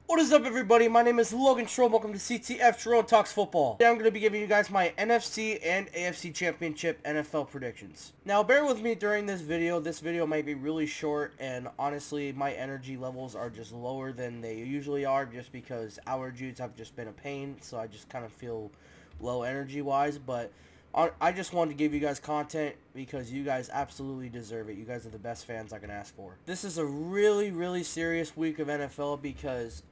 What is up, everybody? My name is Logan Schroll. Welcome to CTF Schroll Talks Football. Today I'm going to be giving you guys my NFC and AFC Championship NFL predictions. Now, bear with me during this video. This video might be really short, and honestly, my energy levels are just lower than they usually are just because allergies have just been a pain, so I just kind of feel low energy-wise, but I just wanted to give you guys content because you guys absolutely deserve it. You guys are the best fans I can ask for. This is a really serious week of NFL because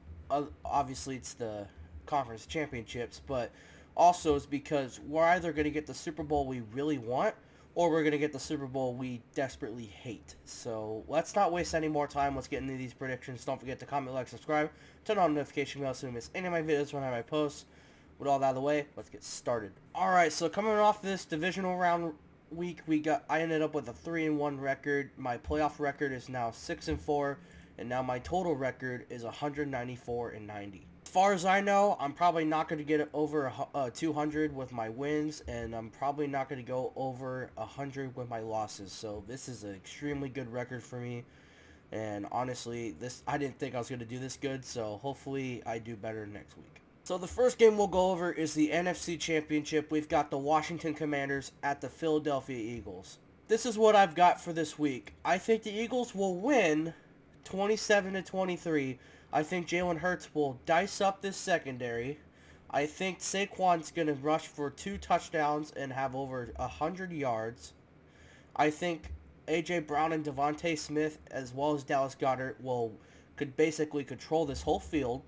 obviously it's the conference championships, but also it's because we're either going to get the Super Bowl we really want or we're going to get the Super Bowl we desperately hate. So let's not waste any more time. Let's get into these predictions. Don't forget to comment, like, subscribe, turn on notification bells so you don't miss any of my videos when I post. With all that out of the way, let's get started. Alright, so coming off this divisional round week, I ended up with a 3-1 record. My playoff record is now 6-4, and now my total record is 194-90. As far as I know, I'm probably not going to get over 200 with my wins, and I'm probably not going to go over 100 with my losses. So this is an extremely good record for me. And honestly, I didn't think I was going to do this good, so hopefully I do better next week. So the first game we'll go over is the NFC Championship. We've got the Washington Commanders at the Philadelphia Eagles. This is what I've got for this week. I think the Eagles will win 27-23. I think Jalen Hurts will dice up this secondary. I think Saquon's going to rush for 2 touchdowns and have over 100 yards. I think A.J. Brown and Devontae Smith, as well as Dallas Goedert, could basically control this whole field.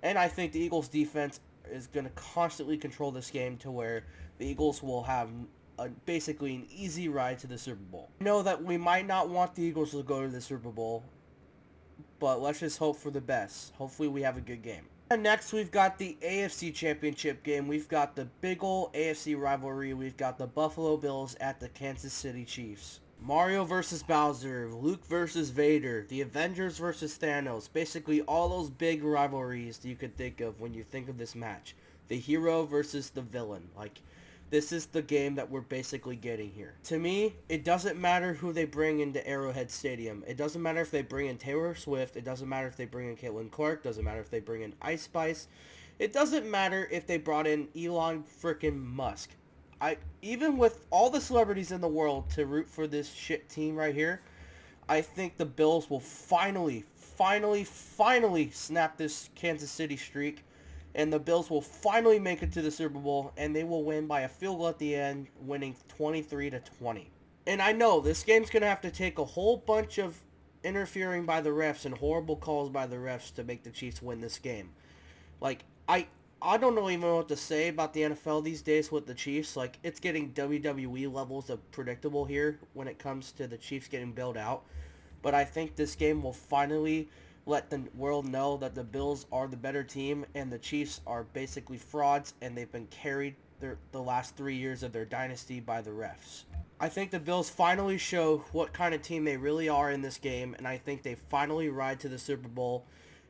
And I think the Eagles' defense is going to constantly control this game to where the Eagles will have basically an easy ride to the Super Bowl. I know that we might not want the Eagles to go to the Super Bowl, but let's just hope for the best. Hopefully we have a good game. And next we've got the AFC Championship game. We've got the big ol' AFC rivalry. We've got the Buffalo Bills at the Kansas City Chiefs. Mario versus Bowser, Luke versus Vader, the Avengers versus Thanos, basically all those big rivalries that you could think of when you think of this match. The hero versus the villain. Like, this is the game that we're basically getting here. To me, it doesn't matter who they bring into Arrowhead Stadium. It doesn't matter if they bring in Taylor Swift. It doesn't matter if they bring in Caitlin Clark. It doesn't matter if they bring in Ice Spice. It doesn't matter if they brought in Elon frickin' Musk. Even with all the celebrities in the world to root for this shit team right here, I think the Bills will finally snap this Kansas City streak, and the Bills will finally make it to the Super Bowl, and they will win by a field goal at the end, winning 23-20. And I know this game's going to have to take a whole bunch of interfering by the refs and horrible calls by the refs to make the Chiefs win this game. Like, I don't even know what to say about the NFL these days with the Chiefs. Like, it's getting WWE levels of predictable here when it comes to the Chiefs getting bailed out. But I think this game will finally let the world know that the Bills are the better team and the Chiefs are basically frauds, and they've been carried the last 3 years of their dynasty by the refs. I think the Bills finally show what kind of team they really are in this game, and I think they finally ride to the Super Bowl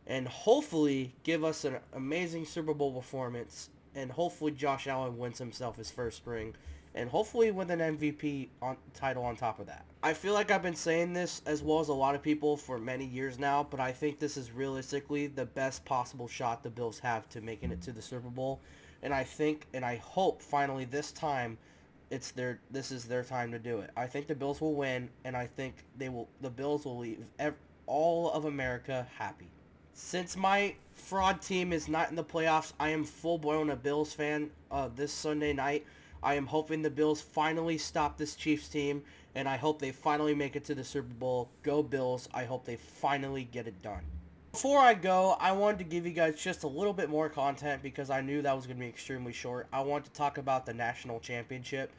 and hopefully give us an amazing Super Bowl performance, and hopefully Josh Allen wins himself his first ring, and hopefully with an MVP title on top of that. I feel like I've been saying this as well as a lot of people for many years now, but I think this is realistically the best possible shot the Bills have to making it to the Super Bowl, and I think and I hope finally this time this is their time to do it. I think the Bills will win, and I think the Bills will leave all of America happy. Since my fraud team is not in the playoffs, I am full-blown a Bills fan this Sunday night. I am hoping the Bills finally stop this Chiefs team, and I hope they finally make it to the Super Bowl. Go Bills. I hope they finally get it done. Before I go, I wanted to give you guys just a little bit more content because I knew that was going to be extremely short. I want to talk about the national championship.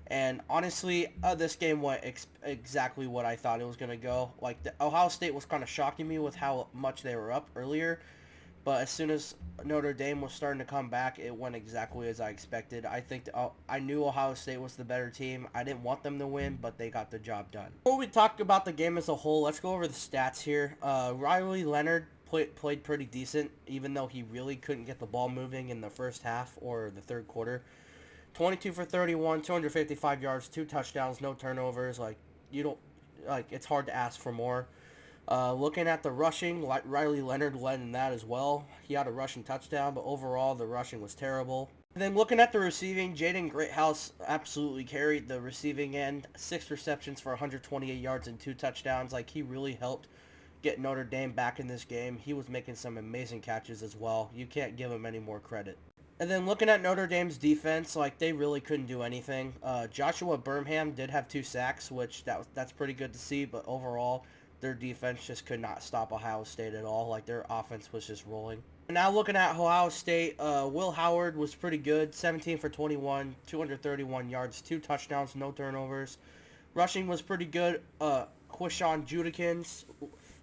And honestly, this game went exactly what I thought it was going to go. Like, Ohio State was kind of shocking me with how much they were up earlier. But as soon as Notre Dame was starting to come back, it went exactly as I expected. I knew Ohio State was the better team. I didn't want them to win, but they got the job done. Before we talk about the game as a whole, let's go over the stats here. Riley Leonard played pretty decent, even though he really couldn't get the ball moving in the first half or the third quarter. 22 for 31, 255 yards, 2 touchdowns, no turnovers. It's hard to ask for more. Looking at the rushing, Riley Leonard led in that as well. He had a rushing touchdown, but overall the rushing was terrible. And then looking at the receiving, Jaden Greathouse absolutely carried the receiving end. 6 receptions for 128 yards and 2 touchdowns. Like, he really helped get Notre Dame back in this game. He was making some amazing catches as well. You can't give him any more credit. And then looking at Notre Dame's defense, like, they really couldn't do anything. Joshua Birmingham did have 2 sacks, which that's pretty good to see, but overall, their defense just could not stop Ohio State at all. Like, their offense was just rolling. Now looking at Ohio State, Will Howard was pretty good. 17 for 21, 231 yards, 2 touchdowns, no turnovers. Rushing was pretty good. Quishon Judikins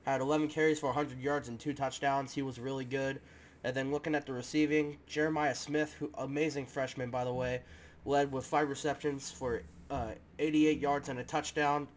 had 11 carries for 100 yards and 2 touchdowns. He was really good. And then looking at the receiving, Jeremiah Smith, who amazing freshman by the way, led with 5 receptions for 88 yards and a touchdown.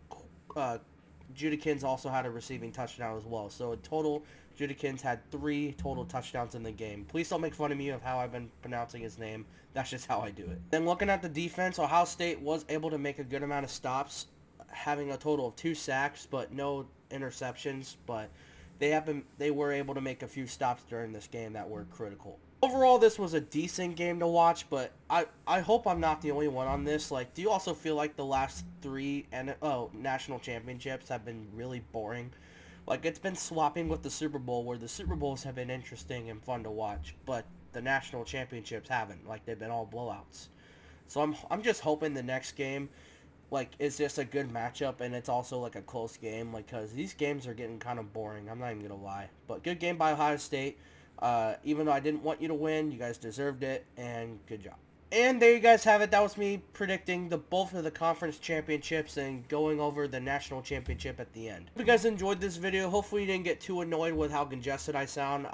Judikins also had a receiving touchdown as well. So in total, Judikins had 3 total touchdowns in the game. Please don't make fun of me of how I've been pronouncing his name. That's just how I do it. Then looking at the defense, Ohio State was able to make a good amount of stops, having a total of 2 sacks, but no interceptions. But they were able to make a few stops during this game that were critical. Overall, this was a decent game to watch, but I hope I'm not the only one on this. Like, do you also feel like the last 3 national championships have been really boring? Like, it's been swapping with the Super Bowl, where the Super Bowls have been interesting and fun to watch, but the national championships haven't. Like, they've been all blowouts. So I'm just hoping the next game, like, is just a good matchup, and it's also like a close game, like, because these games are getting kind of boring. I'm not even gonna lie, but good game by Ohio State. Even though I didn't want you to win, you guys deserved it, and good job. And there you guys have it. That was me predicting both of the conference championships and going over the national championship at the end. Hope you guys enjoyed this video. Hopefully you didn't get too annoyed with how congested I sound.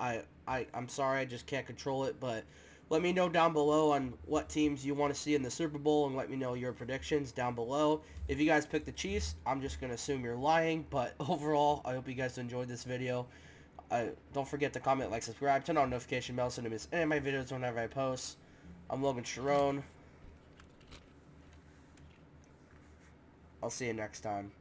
I'm sorry, I just can't control it, but let me know down below on what teams you want to see in the Super Bowl, and let me know your predictions down below. If you guys pick the Chiefs, I'm just going to assume you're lying, but overall, I hope you guys enjoyed this video. Don't forget to comment, like, subscribe, turn on notification bells so you don't miss any of my videos whenever I post. I'm Logan Sharon. I'll see you next time.